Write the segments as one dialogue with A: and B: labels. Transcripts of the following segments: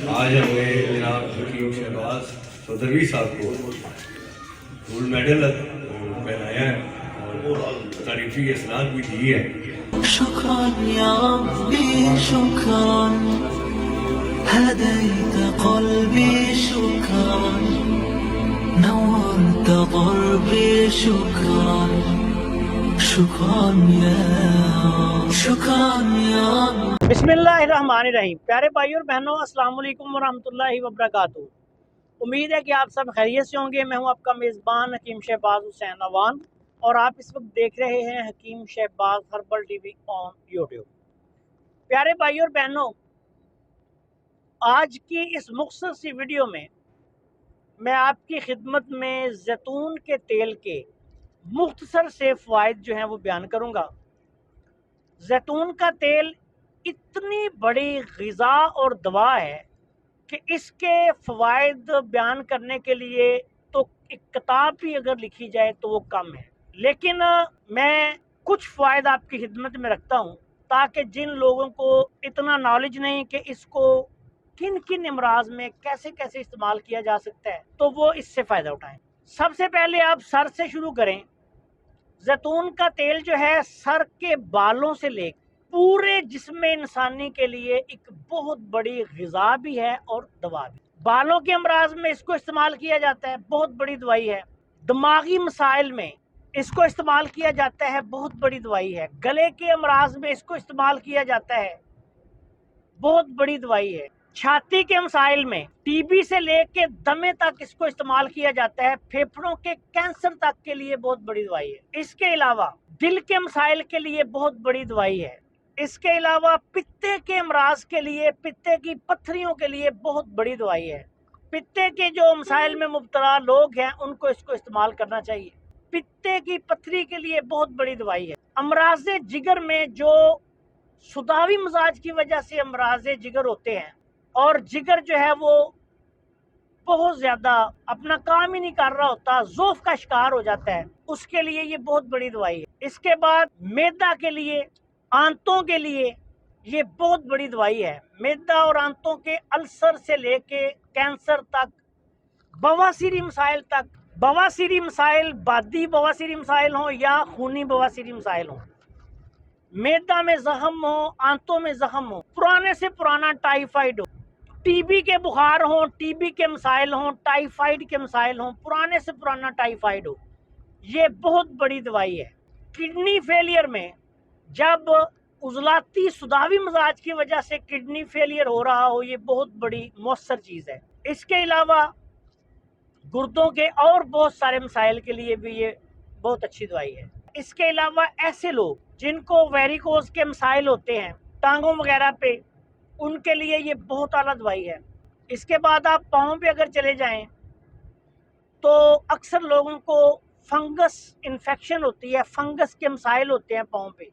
A: आज हमें जनाब हकीम शहबाज चौधरी साहब को गोल्ड मेडल पहनाया है और तारीफी इसनाद भी दी है।
B: شكرا يا ربي شكرا هديت قلبي شكرا نورت ضربي شكرا شكرا يا رب
C: बिस्मिल्लाहिर्रहमानिर्रहीम। प्यारे भाई और बहनों, अस्सलाम वालेकुम वरहमतुल्लाहि वबरकातुहू। उम्मीद है कि आप सब खैरियत से होंगे। मैं हूं आपका मेज़बान हकीम शहबाज हुसैन अवान और आप इस वक्त देख रहे हैं Hakim Shahbaz herbal TV on YouTube. प्यारे भाई और बहनों, आज की इस मुख्तसर सी वीडियो में मैं आपकी खिदमत में जैतून के तेल के मुख्तसर से फ़वाइद जो हैं वो बयान करूँगा। जैतून का तेल इतनी बड़ी ग़िज़ा और दवा है कि इसके फ़वाइद बयान करने के लिए तो एक किताब भी अगर लिखी जाए तो वो कम है, लेकिन मैं कुछ फ़वाइद आपकी खिदमत में रखता हूँ ताकि जिन लोगों को इतना नॉलेज नहीं कि इसको किन किन अमराज में कैसे कैसे इस्तेमाल किया जा सकता है तो वो इससे फ़ायदा उठाएं। सबसे पहले आप सर से शुरू करें। जैतून का तेल जो है सर के बालों से लेकर पूरे जिस्म इंसानी के लिए एक बहुत बड़ी ग़िज़ा भी है और दवा भी। बालों के अमराज में इसको इस्तेमाल किया जाता है, बहुत बड़ी दवाई है। दिमागी मसाइल में इसको इस्तेमाल किया जाता है, बहुत बड़ी दवाई है। गले के अमराज में इसको इस्तेमाल किया जाता है, बहुत बड़ी दवाई है। छाती के मसाइल में टीबी से लेके दमे तक इसको इस्तेमाल किया जाता है। फेफड़ों के कैंसर तक के लिए बहुत बड़ी दवाई है। इसके अलावा दिल के मसाइल के लिए बहुत बड़ी दवाई है। इसके अलावा पित्ते के अमराज के लिए, पित्ते की पत्थरियों के लिए बहुत बड़ी दवाई है। पित्ते के जो मसाइल में मुब्तला लोग हैं उनको इसको इस्तेमाल करना चाहिए। पित्ते की पत्थरी के लिए बहुत बड़ी दवाई है। अमराज जिगर में जो सुदावी मिजाज की वजह से अमराज जिगर होते हैं और जिगर जो है वो बहुत ज़्यादा अपना काम ही नहीं कर रहा होता, ज़ोफ का शिकार हो जाता है, उसके लिए ये बहुत बड़ी दवाई है। इसके बाद मैदा के लिए, आंतों के लिए ये बहुत बड़ी दवाई है। मैदा और आंतों के अल्सर से लेके कैंसर तक, बवासीरी मसाइल तक, बवासीरी मसाइल बादी बवासीरी मसाइल हों या खूनी बवासीरी मसाइल हों, मैदा में जख्म हो, आंतों में जख्म हो, पुराने से पुराना टाइफाइड हो, टीबी के बुखार हों, टीबी के मसाइल हों, टाइफाइड के मसाइल हों, पुराने से पुराना टाइफाइड हो, ये बहुत बड़ी दवाई है। किडनी फेलियर में जब उजलाती सुदावी मिजाज की वजह से किडनी फेलियर हो रहा हो, ये बहुत बड़ी मौसर चीज़ है। इसके अलावा गुर्दों के और बहुत सारे मसाइल के लिए भी ये बहुत अच्छी दवाई है। इसके अलावा ऐसे लोग जिनको वेरिकोज के मसाइल होते हैं टांगों वगैरह पे, उनके लिए ये बहुत आला दवाई है। इसके बाद आप पाँव पे अगर चले जाएं तो अक्सर लोगों को फंगस इन्फेक्शन होती है, फंगस के मसाइल होते हैं पाँव पे,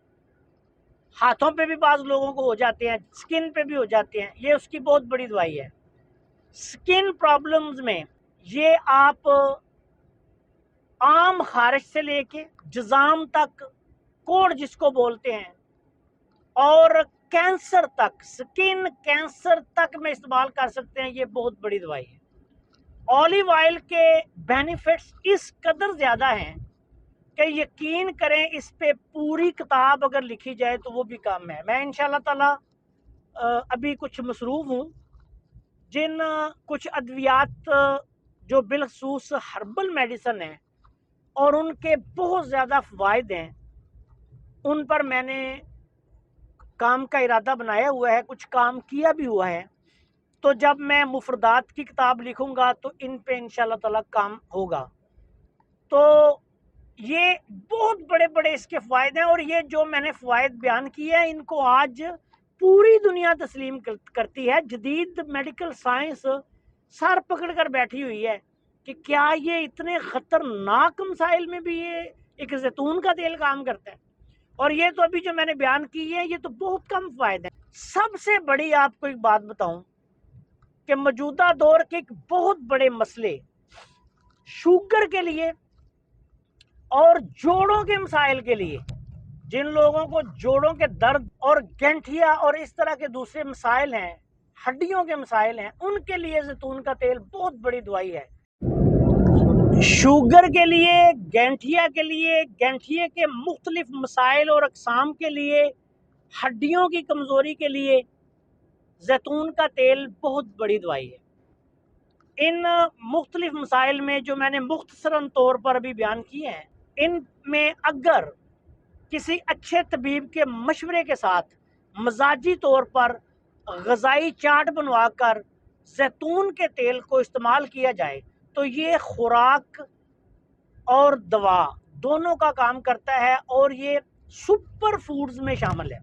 C: हाथों पे भी बाज़ लोगों को हो जाते हैं, स्किन पे भी हो जाते हैं, ये उसकी बहुत बड़ी दवाई है। स्किन प्रॉब्लम्स में ये आप आम खारिश से लेके जज़ाम तक, कोढ़ जिसको बोलते हैं, और कैंसर तक, स्किन कैंसर तक में इस्तेमाल कर सकते हैं। ये बहुत बड़ी दवाई है। ऑलिव ऑयल के बेनिफिट्स इस कदर ज़्यादा हैं कि यकीन करें इस पे पूरी किताब अगर लिखी जाए तो वो भी कम है। मैं इंशाल्लाह ताला अभी कुछ मसरूफ़ हूँ, जिन कुछ अद्वियात जो बिलखसूस हर्बल मेडिसन हैं और उनके बहुत ज़्यादा फ़वाइद हैं, उन पर मैंने काम का इरादा बनाया हुआ है, कुछ काम किया भी हुआ है। तो जब मैं मुफरदात की किताब लिखूंगा तो इन पे इंशाल्लाह ताला काम होगा। तो ये बहुत बड़े बड़े इसके फ़वाइद हैं और ये जो मैंने फ़वाइद बयान किए हैं इनको आज पूरी दुनिया तस्लीम करती है। जदीद मेडिकल साइंस सर पकड़ कर बैठी हुई है कि क्या ये इतने ख़तरनाक मसाइल में भी ये एक जैतून का तेल काम करता है। और ये तो अभी जो मैंने बयान की है ये तो बहुत कम फ़ायदे हैं। सबसे बड़ी आपको एक बात बताऊं कि मौजूदा दौर के एक बहुत बड़े मसले शुगर के लिए और जोड़ों के मसाइल के लिए, जिन लोगों को जोड़ों के दर्द और गंठिया और इस तरह के दूसरे मसाइल हैं, हड्डियों के मसाइल हैं, उनके लिए जैतून का तेल बहुत बड़ी दवाई है। शुगर के लिए, गैंठिया के मुख्तलिफ मसाइल और अक़साम के लिए, हड्डियों की कमज़ोरी के लिए जैतून का तेल बहुत बड़ी दवाई है। इन मुख्तलिफ मसाइल में जो मैंने मुख्तसरन तौर पर अभी बयान किए हैं, इनमें अगर किसी अच्छे तबीब के मशवरे के साथ मजाजी तौर पर ग़िज़ाई चार्ट बनवाकर जैतून के तेल को इस्तेमाल किया जाए तो ये खुराक और दवा दोनों का काम करता है और ये सुपर फूड्स में शामिल है।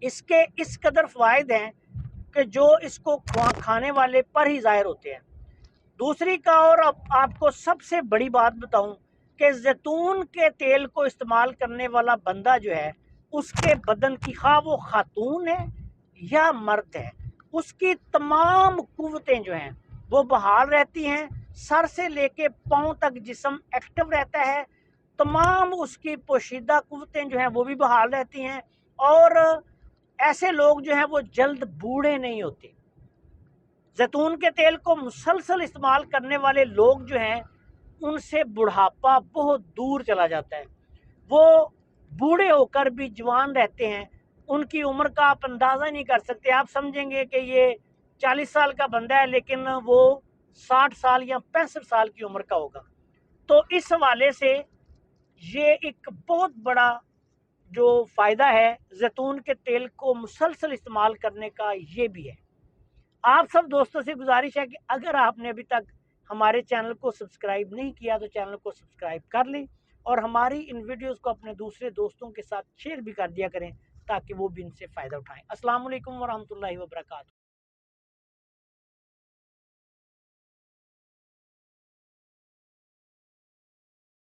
C: इसके इस कदर फ़वाइद हैं कि जो इसको खाने वाले पर ही ज़ाहिर होते हैं। दूसरी का और अब आपको सबसे बड़ी बात बताऊं कि जैतून के तेल को इस्तेमाल करने वाला बंदा जो है, उसके बदन की खा वो खातून है या मर्द है, उसकी तमाम कुव्वतें जो हैं वो बहाल रहती हैं। सर से लेके पाँव तक जिस्म एक्टिव रहता है, तमाम उसकी पोशीदा कुव्वतें जो हैं वो भी बहाल रहती हैं और ऐसे लोग जो हैं वो जल्द बूढ़े नहीं होते। जैतून के तेल को मुसलसल इस्तेमाल करने वाले लोग जो हैं उनसे बुढ़ापा बहुत दूर चला जाता है। वो बूढ़े होकर भी जवान रहते हैं, उनकी उम्र का आप अंदाज़ा नहीं कर सकते। आप समझेंगे कि ये 40 साल का बंदा है लेकिन वो 60 साल या 65 साल की उम्र का होगा। तो इस हवाले से ये एक बहुत बड़ा जो फ़ायदा है जैतून के तेल को मुसलसल इस्तेमाल करने का, ये भी है। आप सब दोस्तों से गुजारिश है कि अगर आपने अभी तक हमारे चैनल को सब्सक्राइब नहीं किया तो चैनल को सब्सक्राइब कर लें और हमारी इन वीडियोस को अपने दूसरे दोस्तों के साथ शेयर भी कर दिया करें ताकि वो भी इनसे फ़ायदा उठाएं। अस्सलाम वालेकुम वरहमतुल्लाहि वबरकातुहू।